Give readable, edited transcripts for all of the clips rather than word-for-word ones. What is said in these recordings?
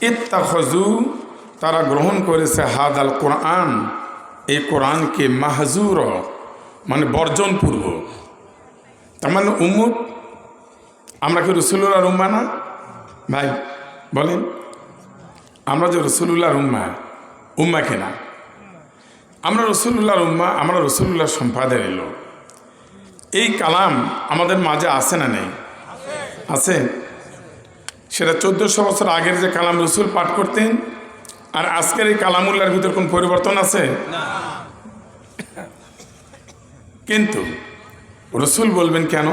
ইত্তাখাযু তারা গ্রহণ করেছে হাদাল কোরআন এই কোরআনকে মাহজুর মানে বর্জনপূর্বক। তার মানে উম্মত আমরা কি রাসূলুল্লাহর উম্মাহ না ভাই বলেন? আমরা যে রাসূলুল্লাহর উম্মাহ কেনা আমরা রাসূলুল্লাহর উম্মাহ, আমরা রাসূলুল্লাহর সম্প্রদায়ের এলো। এই কালাম আমাদের মাঝে আছে না নেই? আছে। সেটা 1400 বছর আগের যে কালাম রসুল পাঠ করতেন আর আজকের এই কালামুল্লাহর ভিতর কোন পরিবর্তন আছে? কিন্তু রসুল বলবেন কেন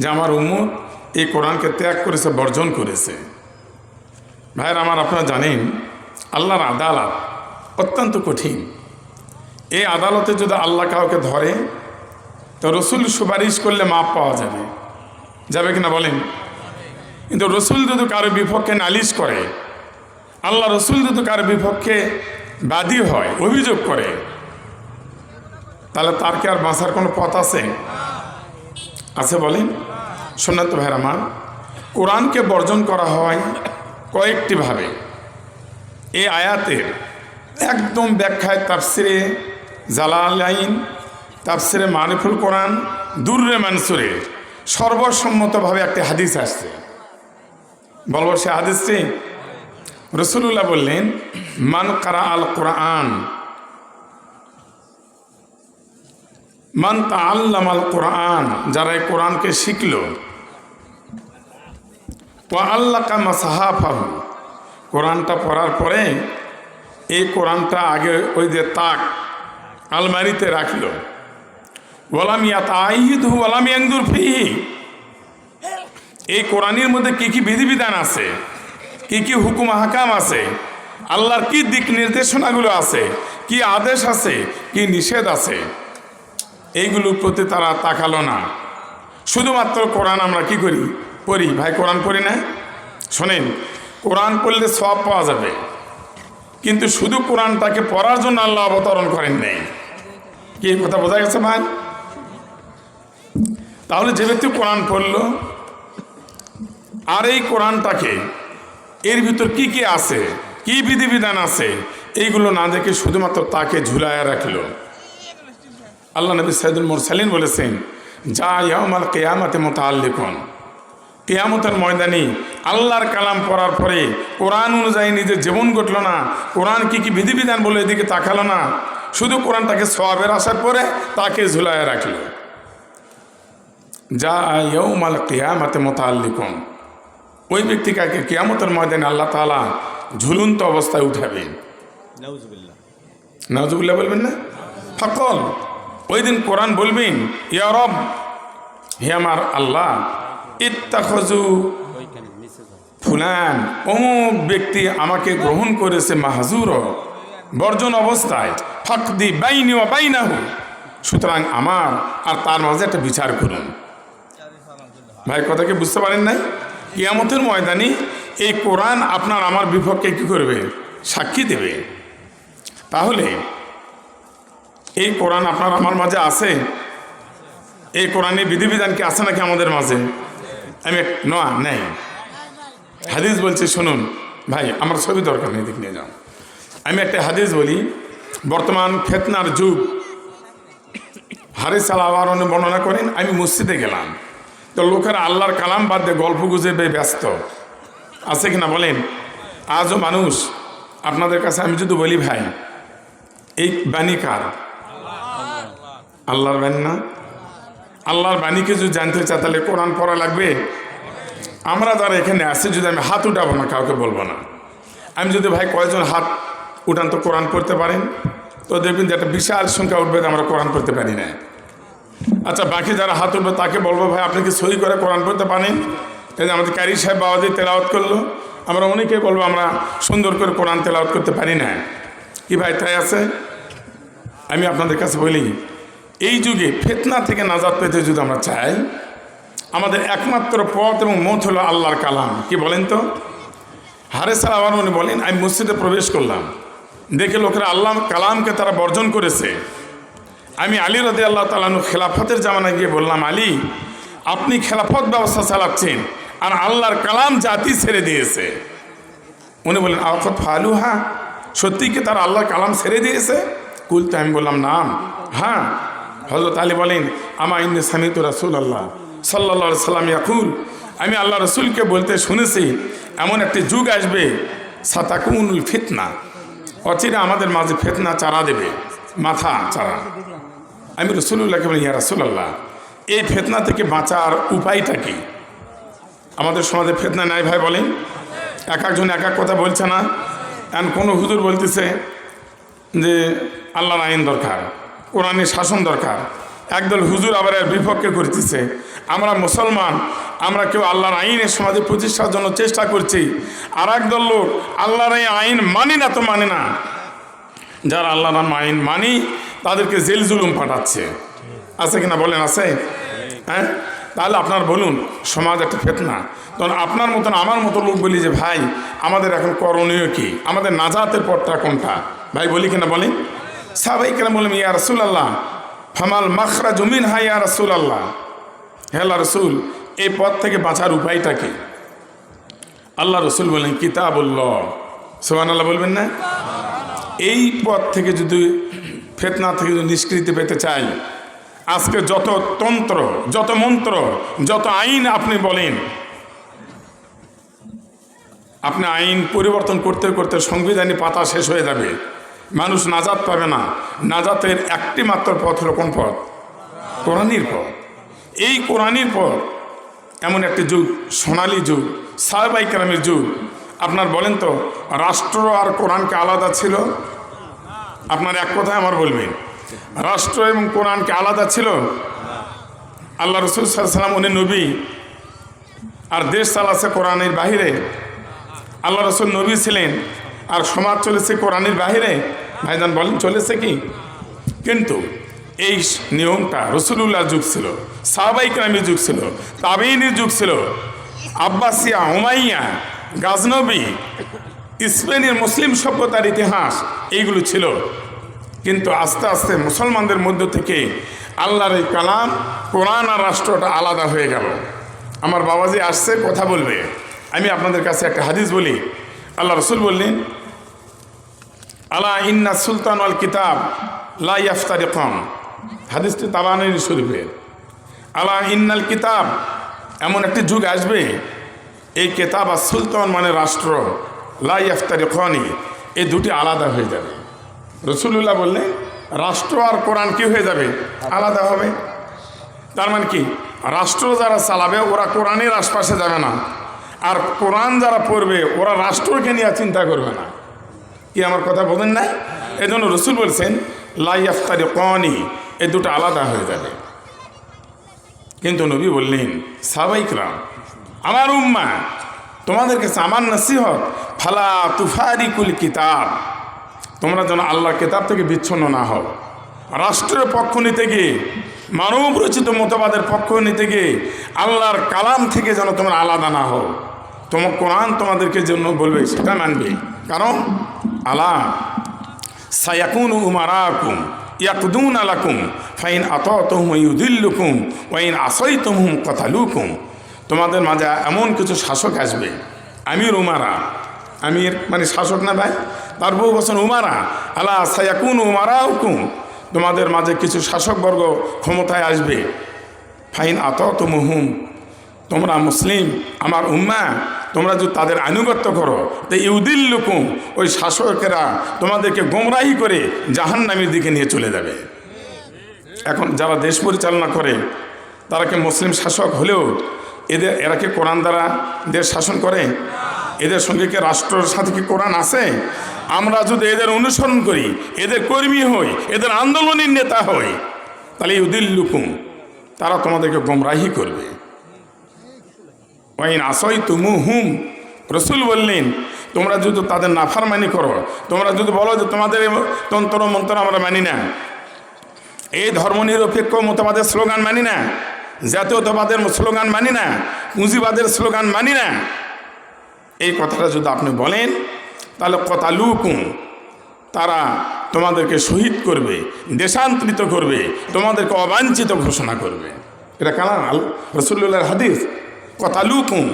যে আমার উম্মত এই কোরআনকে ত্যাগ করেছে, বর্জন করেছে? ভাইয়ের আমার, আপনারা জানেন আল্লাহর আদালত অত্যন্ত কঠিন। এই আদালতে যদি আল্লাহ কাউকে ধরে তো রসুল সুপারিশ করলে মাপ পাওয়া যাবে কিনা বলেন? কিন্তু রসুল যদি কারো বিপক্ষে নালিশ করে, আল্লাহ রসুল যদি কারো বিপক্ষে বাদী হয়, অভিযোগ করে, তাহলে তার কি আর বাঁচার কোনো পথ আছে বলেন? শোনেন তো ভাইয়ের আমার, কোরআনকে বর্জন করা হয় কয়েকটি ভাবে। এই আয়াতের একদম ব্যাখ্যায় তাফসিরে জালালাইন, তাফসিরে মারিফুল কোরআন, দুররে মানসুরে সর্বসম্মতভাবে একটি হাদিস আসছে। বলবো সে হাদিসটি? রাসূলুল্লাহ বললেন, মান কারা আল কোরআন, মান তাআল্লাম আল কোরআন, যারা এই কোরআনকে শিখল, ওয়া আল্লাকা মাসাহাফাহু, কোরআনটা পড়ার পরে এই কোরআনটা আগে ওই যে তাক আলমারিতে রাখলো, ওয়ালাম ইয়াতাইদহু ওয়ালাম ইয়ানজুর ফিহি, এই কোরআনের মধ্যে কি কি বিধিবিধান আছে, কি কি হুকুম হাকাম আছে, আল্লাহর কি দিক নির্দেশনাগুলো আছে, কি আদেশ আছে, কি নিষেধ আছে, এইগুলোর প্রতি তারা তাকালো না। শুধুমাত্র কোরআন আমরা কি করি? পড়ি। ভাই কোরআন পড়ি না? শোনেন, কোরআন পড়লে সওয়াব পাওয়া যাবে, কিন্তু শুধু কোরআনটাকে পড়ার জন্য আল্লাহ অবতরণ করেন নাই। কি কথা বোঝা গেছে ভাই? তাহলে যে ব্যক্তি কোরআন পড়ল আর এই কোরআনটাকে এর ভিতর কি কি আছে, কি বিধিবিধান আছে, এইগুলো না দেখে শুধুমাত্র তাকে ঝুলাইয়া রাখল, আল্লাহ নবী সাইয়্যিদুল মুরসালিন বলেছেন, যা ইয়াউমাল কিয়ামাতি মুতাআল্লিকুন, কিয়ামতের ময়দানে আল্লাহর কালাম পড়ার পরে কোরআন অনুযায়ী নিজের জীবন ঘটল না, কোরআন কি কি বিধিবিধান বলে এদিকে তাকালো না, শুধু কোরআনটাকে সওয়াবের আশার পরে তাকে ঝুলাইয়া রাখল। যা ইয়াউমাল কিয়ামাতি মুতাআল্লিকুন, ওই ব্যক্তিকে কিয়ামতের ময়দানে আল্লাহ তাআলা ঝুলন্ত অবস্থায় উঠাবেন। নাউজুবিল্লাহ, নাউজুবিল্লাহ বলবেন না? ফাকল, ওই দিন কোরআন বলবেন, ইয়া রব, হে আমার আল্লাহ, ইত্তাখাযু ফুলান, অমুক ব্যক্তি আমাকে গ্রহণ করেছে মাহজুর, বর্জন অবস্থায়, ফাকদি বাইনি ওয়া বাইনাহু, সুতরাং আমার আর তার মাঝে একটা বিচার করুন। ভাই কথা কি বুঝতে পারেন নাই? কিয়ামতের ময়দানে এই কোরআন আপনার আমার বিপক্ষে কি করবে? সাক্ষী দেবে। তাহলে এই কোরআন আপনার আমার মাঝে আছে? এই কোরআনের বিধিবিধান কি আছে নাকি আমাদের মাঝে? আমি নেই। হাদিস বলছি, শুনুন ভাই, আমার ছবি দরকার নেই, দিক নিয়ে যাও। আমি একটা হাদিস বলি। বর্তমান ফিতনার যুগ, হারিস আল-আওয়ারনি বর্ণনা করেন, আমি মসজিদে গেলাম, তো লোকেরা আল্লাহর কালাম বাদ দিয়ে গল্প গুজবে ব্যস্ত আছে কিনা বলেন? আজও মানুষ, আপনাদের কাছে আমি যদি বলি ভাই, এই বাণী কার? আল্লাহর বাণী না? আল্লাহর বাণীকে যদি জানতে চাই তাহলে কোরআন পড়া লাগবে। আমরা যারা এখানে আছি, যদি আমি হাত উঠাবো না, কাউকে বলবো না, আমি যদি ভাই কয়জন হাত উঠান তো কোরআন পড়তে পারেন, তো দেখবেন যে একটা বিশাল সংখ্যা উঠবে, আমরা কোরআন পড়তে পারি না। আচ্ছা, বাকি যারা হাত উঠবে তাকে বলবো, ভাই আপনি কি সহি করে কোরআন পড়তে পারেন? এই যে আমাদের কারি সাহেব বাবাজি তেলাওয়াত করলো, আমরা অনেকেই বলবো আমরা সুন্দর করে কোরআন তেলাওয়াত করতে পারি না। কি ভাই তাই আছে? আমি আপনাদের কাছে বলি, এই যুগে ফিতনা থেকে নাজাত পেতে যদি আমরা চাই, আমাদের একমাত্র পথ এবং মত হলো আল্লাহর কালাম। কি বলেন তো? হারিস আল-আওয়ারনি বলেন, আমি মসজিদে প্রবেশ করলাম, দেখে লোকেরা আল্লাহ কালামকে তারা বর্জন করেছে। আমি আলী রাদিয়াল্লাহু তাআলা আনহু খেলাফতের জামানায় গিয়ে বললাম, আলী, আপনি খেলাফত ব্যবস্থা চালাচ্ছেন আর আল্লাহর কালাম জাতি ছেড়ে দিয়েছে। উনি বললেন আওয়াত ফালু, হ্যাঁ সত্যি কি তারা আল্লাহর কালাম ছেড়ে দিয়েছে? কুলতে, আমি বললাম নাম, হ্যাঁ। হযরত আলী বলেন আমা ইন্নী সামিতু রাসূলুল্লাহ সাল্লাল্লাহু আলাইহি সাল্লাম ইয়াকুল, আমি আল্লাহ রসুলকে বলতে শুনেছি এমন একটি যুগ আসবে সাতাকুনুল ফিতনা, অচিরে আমাদের মাঝে ফিতনা চারা দেবে, মাথা চারা। আমি রাসূলুল্লাহকে বলি ইয়া রাসূলুল্লাহ, এই ফিতনা থেকে বাঁচার উপায়টা কি? আমাদের সমাজে ফিতনা নাই ভাই বলেন, এক একজন এক এক কথা বলছে না। এখন কোনো হুজুর বলতেছে যে আল্লাহর আইন দরকার, কোরআনের শাসন দরকার। একদল হুজুর আবার এর বিপক্ষে করতেছে। আমরা মুসলমান, আমরা কেউ আল্লাহর আইনের সমাজে প্রতিষ্ঠার জন্য চেষ্টা করছি, আর একদল লোক আল্লাহর এই আইন মানি না তো মানি না। যারা আল্লাহর আইন মানি তাদেরকে জেল জুলুম পাঠাচ্ছে। আছে কিনা বলেন? আছে, হ্যাঁ। তাহলে আপনার বলুন, সমাজ একটা ফিতনা। তখন আপনার মতন আমার মতো লোক বলি যে ভাই আমাদের এখন করণীয় কি, আমাদের নাজাতের পথটা কোনটা? ভাই বলি কিনা বলেন? সাহাবায়ে কেরাম বললেন ইয়া রাসূলুল্লাহ ফামাল মাখরাজু মিনহা ইয়া রাসূলুল্লাহ, হে আল্লাহ রসুল এই পথ থেকে বাঁচার উপায়টা কি? আল্লাহ রসুল বললেন কিতাবুল্লাহ, সুবহানাল্লাহ বলবেন না? এই পথ থেকে যদি ফিতনা থেকে যদি নিষ্কৃতি পেতে চাই, আজকে যত তন্ত্র, যত মন্ত্র, যত আইন আপনি বলেন, আপনি আইন পরিবর্তন করতে করতে সংবিধানী পাতা শেষ হয়ে যাবে, মানুষ নাজাত পাবে না। নাজাতের একটি মাত্র পথ হলো কোন পথ? কোরআনের পথ। এই কোরআনের পথ এমন একটি যুগ, সোনালী যুগ, সাহাবায়ে কেরামের যুগ। আপনার বলেন তো রাষ্ট্র আর কোরআনকে আলাদা ছিল? আপনার এক কথায় আমার বলবেন, রাষ্ট্র এবং কোরআনকে আলাদা ছিল? আল্লাহ রসুল সাল্লাল্লাহু আলাইহি ওয়াসাল্লাম উনি নবী, আর দেশ চালাচ্ছে কোরআনের বাহিরে। আল্লাহ রসুল নবী ছিলেন আর সমাজ চলেছে কোরআনের বাহিরে। ভাইজান বলেন চলেছে কি? কিন্তু এই নিয়মটা রসুলুল্লাহর যুগ ছিল, সাহাবায়ে কেরামের যুগ ছিল, তাবেঈনের যুগ ছিল, আব্বাসিয়া, উমাইয়া, গাজনবী, স্পেনের মুসলিম সভ্যতার ইতিহাস এইগুলো ছিল। কিন্তু আস্তে আস্তে মুসলমানদের মধ্য থেকে আল্লাহর এই কালাম কোরআন আর রাষ্ট্রটা আলাদা হয়ে গেল। আমার বাবাজি আসছে, কথা বলবে। আমি আপনাদের কাছে একটা হাদিস বলি। আল্লাহ রসুল বললেন আলা ইন্না সুলতান আল কিতাব লা ইয়াফতারিকান, হাদিসটি তাবারানী শরীফের। আলা ইন্নাল কিতাব, এমন একটি যুগ আসবে এই কিতাব আর সুলতান মানে রাষ্ট্র, লা ইয়াফতারিকানি, এই দুটি আলাদা হয়ে যাবে। রাসূলুল্লাহ বললেন রাষ্ট্র আর কোরআন কি হয়ে যাবে? আলাদা হবে। তার মানে কি, রাষ্ট্র যারা চালাবে ওরা কোরআনের আশপাশে যাবে না, আর কোরআন যারা পড়বে ওরা রাষ্ট্রকে নিয়ে চিন্তা করবে না। কি আমার কথা বলেন নাই? এই জন্য রসুল বলছেন লা ইয়াফতারিকানি, এই দুটো আলাদা হয়ে যাবে। কিন্তু নবী বললেন সাহাবায়ে কেরাম, আমার উম্মাহ, তোমাদের কাছে আমার নসিহত, ফালা তুফারিকুল কিতাব, তোমরা যেন আল্লাহর কিতাব থেকে বিচ্ছিন্ন না হও। রাষ্ট্রের পক্ষ নিতে গিয়ে, মানব রচিত মতবাদের পক্ষ নিতে গিয়ে আল্লাহর কালাম থেকে যেন তোমরা আলাদা না হও। তোমার কোরআন তোমাদেরকে জন্য বলবে সেটা মানবে। কারণ আলা সায়াকুনু উমারাকুম ইয়াকদুন আলাকুম ফাইন আতাতুহুম ইউদিল্লুকুম ওয়া ইন আসাইতুহুম কাতালুকুম, তোমাদের মাঝে এমন কিছু শাসক আসবে, আমির উমারা, আমির মানে শাসক না ভাই, তার বহু বছর উমারা, আলা সায়াকুনু উমারাকুম, তোমাদের মাঝে কিছু শাসকবর্গ ক্ষমতায় আসবে, ফাইন আতাতুহুম, তোমরা মুসলিম আমার উম্মাহ, তোমরা যদি তাদের আনুগত্য করো তো ইউদিল্লুকুম, ওই শাসকেরা তোমাদেরকে গোমরাহি করে জাহান্নামের দিকে নিয়ে চলে যাবে। এখন যারা দেশ পরিচালনা করে তারা কি মুসলিম শাসক হলেও এরা কি কোরআন দ্বারা দেশ শাসন করে? এদের সঙ্গে কি রাষ্ট্রের সাথে কি কোরআন আছে? আমরা যদি এদের অনুসরণ করি, এদের কর্মী হই, এদের আন্দোলনের নেতা হই, তাহলে ইউদিল্লুকুম, তারা তোমাদেরকে গোমরাহি করবে। ওয়াইন আসাইতুমুহুম, রসুল বললেন তোমরা যদি তাদের নাফরমানি করো, তোমরা যদি বলো যে তোমাদের তন্ত্র মন্ত্র আমরা মানি না, এই ধর্মনিরপেক্ষ মতবাদের স্লোগান মানি না, জাতীয়তাবাদের স্লোগান মানি না, পুঁজিবাদের স্লোগান মানি না, এই কথাটা যদি আপনি বলেন তাহলে কতালুকুম, তারা তোমাদেরকে শহীদ করবে, দেশান্তরিত করবে, তোমাদেরকে অবাঞ্ছিত ঘোষণা করবে। এটা কালাম রাসূলুল্লাহর হাদিস। কতালুকুম,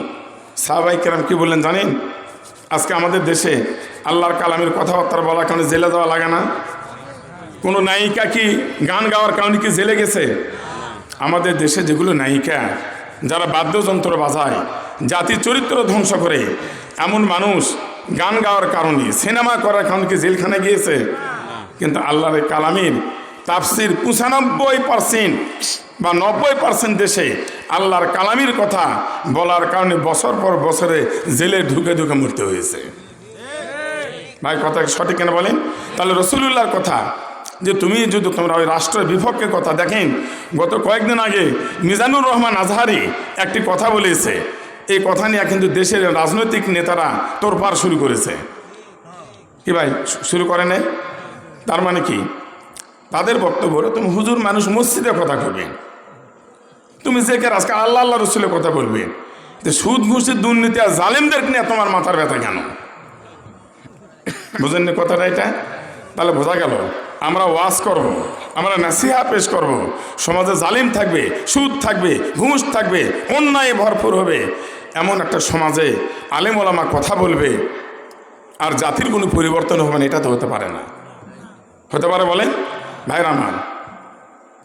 সাহাবায়ে কেরাম কি বললেন জানেন? আজকে আমাদের দেশে আল্লাহর কালামের কথাবার্তা বলার কারণে জেলে দেওয়া লাগে না? কোনো নায়িকা কি গান গাওয়ার কারণে কি জেলে গেছে? আমাদের দেশে যেগুলো নায়িকা যারা বাদ্যযন্ত্র বাজায়, জাতির চরিত্র ধ্বংস করে, এমন মানুষ গান গাওয়ার কারণে, সিনেমা করার কারণে কি জেলখানায় গিয়েছে? কিন্তু আল্লাহর কালামের তাফসির 95% বা 90% দেশে আল্লাহর কালামের কথা বলার কারণে বছর পর বছরে জেলে ঢুকে ঢুকে মরতে হয়েছে। ভাই কথা সঠিক কেন বলেন? তাহলে রসুলুল্লাহর কথা যে তুমি যদি তোমরা ওই রাষ্ট্রের বিপক্ষে কথা দেখেন, গত কয়েকদিন আগে মিজানুর রহমান আজহারি একটি কথা বলেছে, এই কথা নিয়ে কিন্তু দেশের রাজনৈতিক নেতারা তোড়পাড় শুরু করেছে। কি ভাই শুরু করে নাই? তার মানে কি? তাদের বক্তব্য হলো তুমি হুজুর মানুষ মসজিদে কথা করবে, তুমি যে আজকে আল্লাহ আল্লাহ রসুলের কথা বলবে, যে সুদ ঘুষের দুর্নীতি আর জালেমদের নিয়ে তোমার মাথার ব্যথা কেন? বুঝেন না কথাটা এটা? তাহলে বোঝা গেল আমরা ওয়াজ করব, আমরা নাসিহা পেশ করব, সমাজে জালিম থাকবে, সুদ থাকবে, ঘুষ থাকবে, অন্যায় ভরপুর হবে, এমন একটা সমাজে আলেম ওলামা কথা বলবে আর জাতির কোনো পরিবর্তন হবে না, এটা তো হতে পারে না। হতে পারে বলেন ভাইরা আমার?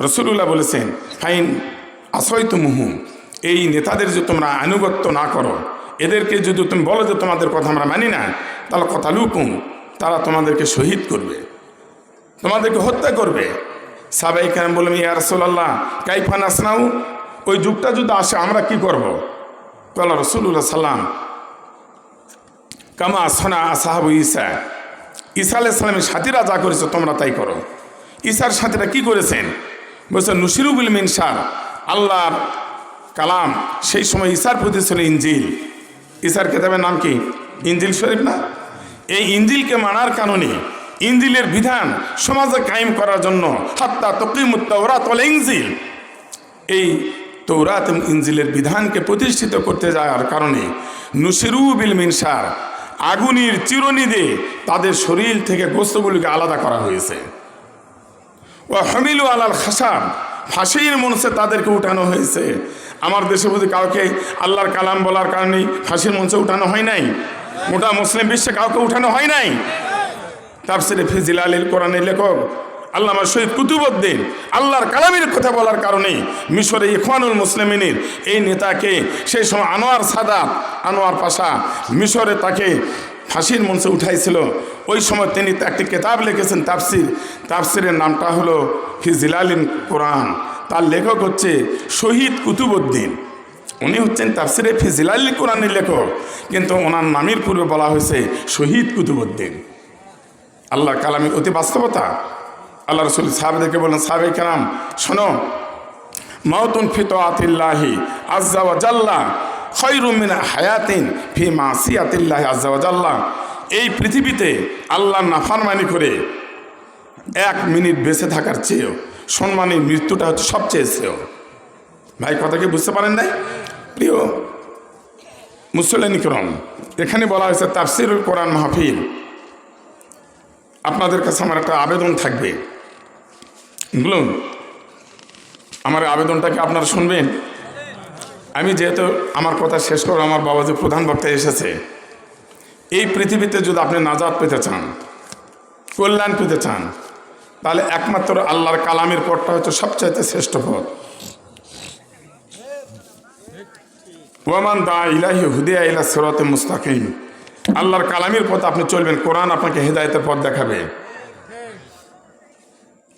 রসুলুল্লাহ বলেছেন ফাইন আসয়তুমুহুম, এই নেতাদের যে তোমরা আনুগত্য না করো, এদেরকে যদি তুমি বলো যে তোমাদের কথা আমরা মানি না, তাহলে কতালুকুম, তারা তোমাদেরকে শহীদ করবে, তোমাদেরকে হত্যা করবে। সাহাবায়ে কেরাম বললেন ইয়া রাসূলুল্লাহ কাইফা নাসনাউ, ওই যুগটা যদি আসে আমরা কি করব? বলা রাসূলুল্লাহ সাল্লাম কামা সনা আসহাবু ঈসা, ঈসা আলাইহিস সালামের সাথীরা যা করেছে তোমরা তাই করো। ঈসার সাথীরা কি করেছেন? বলছে নুসিরু বিল মিনশার, আল্লাহর কালাম সেই সময় ঈসার প্রতি ছিল ইনজিল। ঈসার কিতাবের নাম কি? ইনজিল শরীফ না? এই ইনজিলকে মানার কারণে ইনজিলের বিধান সমাজে কায়েম করার জন্য হাত্তা তাকিমুত তাওরাত ওয়াল ইনজিল, এই তৌরাত এবং ইনজিলের বিধানকে প্রতিষ্ঠিত করতে যাওয়ার কারণে নুসিরু বিল মিনশার, আগুনের চিরুনি দিয়ে তাদের শরীর থেকে গোস্তগুলিকে আলাদা করা হয়েছে। ও হামিলু আলাল খাসাব, ফাঁসির মঞ্চে তাদেরকে উঠানো হয়েছে। আমার দেশে বুঝি কাউকে আল্লাহর কালাম বলার কারণে ফাঁসির মঞ্চে উঠানো হয় নাই? গোটা মুসলিম বিশ্বে কাউকে উঠানো হয় নাই? তাফসিরে ফি জিলালিল কোরআনের লেখক আল্লামা শহীদ কুতুবউদ্দিন আল্লাহর কালামের কথা বলার কারণে মিশরে ইখওয়ানুল মুসলিমিনের এই নেতাকে সেই সময় আনোয়ার সাদাত, আনোয়ার পাশা মিশরে তাকে ফাঁসির মঞ্চে উঠাইছিল। ওই সময় তিনি একটি কিতাব লিখেছেন তাফসির, তাফসিরের নামটা হলো ফি জিলালিল কোরআন। তার লেখক হচ্ছে শহীদ কুতুবউদ্দিন, উনি হচ্ছেন তাফসিরে ফি জিলালিল কোরআনের লেখক, কিন্তু ওনার নামের পূর্বে বলা হয়েছে শহীদ কুতুবউদ্দিন। আল্লাহ কালামের অতি বাস্তবতা। আল্লাহ রসুল সাহাবাদেরকে বললেন সাহাবায়ে কেরাম শোনো, মাউতুন ফি তাআতিল্লাহি আযজা ওয়া জাল্লা খায়রুম মিন হায়াতিন ফি মাসিয়াতিল্লাহি আযজা ওয়া জাল্লা, এই পৃথিবীতে আল্লাহর নাফরমানি করে 1 মিনিট বেঁচে থাকার চেয়েও সম্মানের মৃত্যুটা হচ্ছে সবচেয়ে শ্রেয়। ভাই কথা কি বুঝতে পারেন নাই? প্রিয় মুসল্লিন কিরাম, এখানে বলা হয়েছে তাফসিরুল কোরআন মাহফিল। আপনাদের কাছে আমার একটা আবেদন থাকবে, বলুন আমার আবেদনটাকে আপনারা শুনবেন। আমি যেহেতু আমার কথা শেষ করে আমার বাবা যে প্রধান বক্তা এসেছে, এই পৃথিবীতে যদি আপনি নাজাত পেতে চান, কল্যাণ পেতে চান, তাহলে একমাত্র আল্লাহর কালামের পথটা হচ্ছে সবচাইতে শ্রেষ্ঠ পথ। ওয়ামান দা ইলাহি হুদিয়া ইলা সিরাতিন মুস্তাকিম, আল্লাহর কালামের পথ আপনি চলবেন, কোরআন আপনাকে হেদায়েতের পথ দেখাবে।